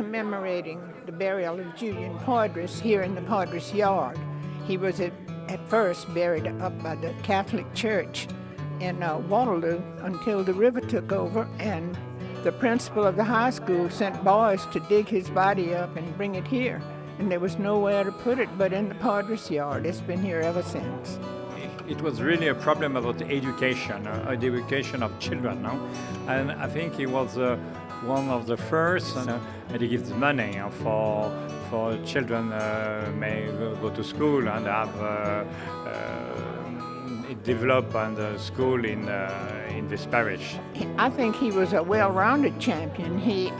commemorating the burial of Julian Poydras here in the Poydras yard. He was at first buried up by the Catholic Church in Waterloo until the river took over, and the principal of the high school sent boys to dig his body up and bring it here. And there was nowhere to put it but in the Poydras yard. It's been here ever since. It was really a problem about the education of children. No? And I think he was one of the first, and he gives money for children may go to school and have develop a school in this parish. I think he was a well-rounded champion. He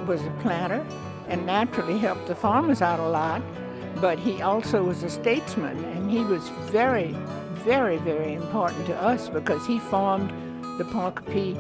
was a planter and naturally helped the farmers out a lot, but he also was a statesman, and he was very, very, very important to us because he formed the Pointe Coupée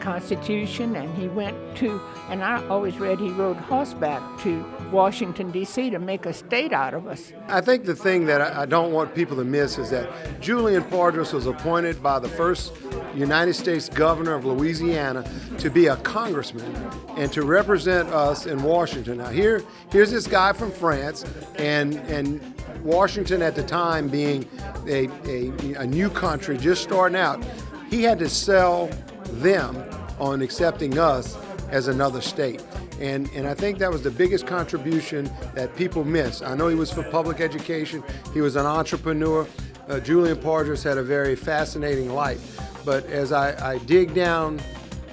Constitution, and he went to, and I always read he rode horseback to Washington, D.C. to make a state out of us. I think the thing that I don't want people to miss is that Julien Poydras was appointed by the first United States governor of Louisiana to be a congressman and to represent us in Washington. Now here's this guy from France, and Washington at the time being a new country just starting out, he had to sell them on accepting us as another state. And I think that was the biggest contribution that people miss. I know he was for public education. He was an entrepreneur. Julien Poydras had a very fascinating life. But as I dig down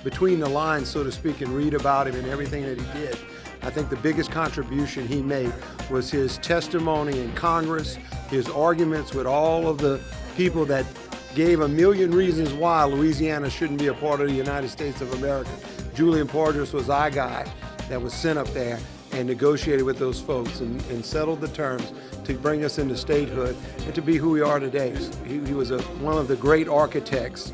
between the lines, so to speak, and read about him and everything that he did, I think the biggest contribution he made was his testimony in Congress, his arguments with all of the people that gave a million reasons why Louisiana shouldn't be a part of the United States of America. Julien Poydras was our guy that was sent up there and negotiated with those folks and settled the terms to bring us into statehood and to be who we are today. He was one of the great architects,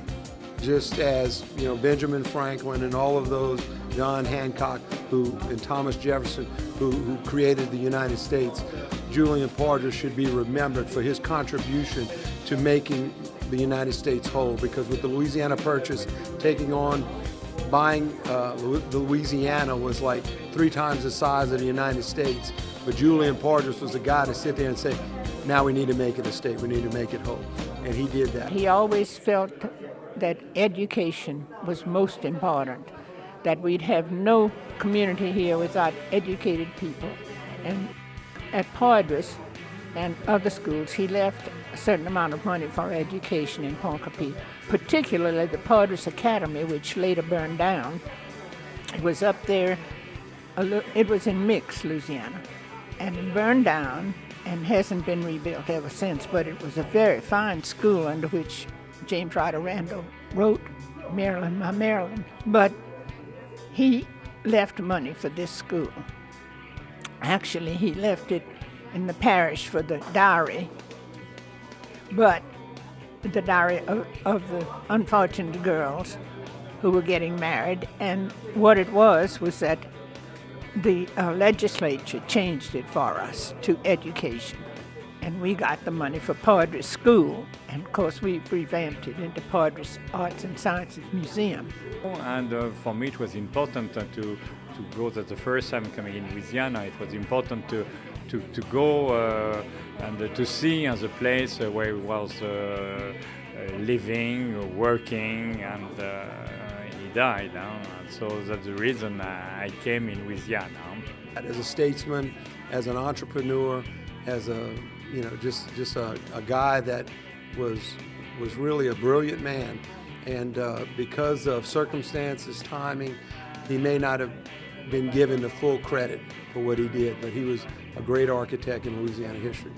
just as Benjamin Franklin and all of those, John Hancock, and Thomas Jefferson, who created the United States. Julien Poydras should be remembered for his contribution to making the United States whole, because with the Louisiana Purchase buying Louisiana was like 3 times the size of the United States. But Julien Poydras was the guy to sit there and say, now we need to make it a state, we need to make it whole. And he did that. He always felt that education was most important, that we'd have no community here without educated people. And at Poydras and other schools, he left a certain amount of money for education in Pointe Coupée, particularly the Poydras Academy, which later burned down. It was up there, it was in Mix, Louisiana, and it burned down and hasn't been rebuilt ever since, but it was a very fine school under which James Ryder Randall wrote Maryland, My Maryland. But he left money for this school. Actually, he left it in the parish for the dowry, but the dowry of the unfortunate girls who were getting married. And what it was that the legislature changed it for us to education. And we got the money for Poydras School, and of course we revamped it into Poydras Arts and Sciences Museum. And for me it was important to go, that the first time coming in Louisiana, it was important to go and to see as a place where he was living, working, and he died. So that's the reason I came in Louisiana. As a statesman, as an entrepreneur, as a just a guy that was really a brilliant man, and because of circumstances, timing, he may not have been given the full credit for what he did, but he was a great architect in Louisiana history.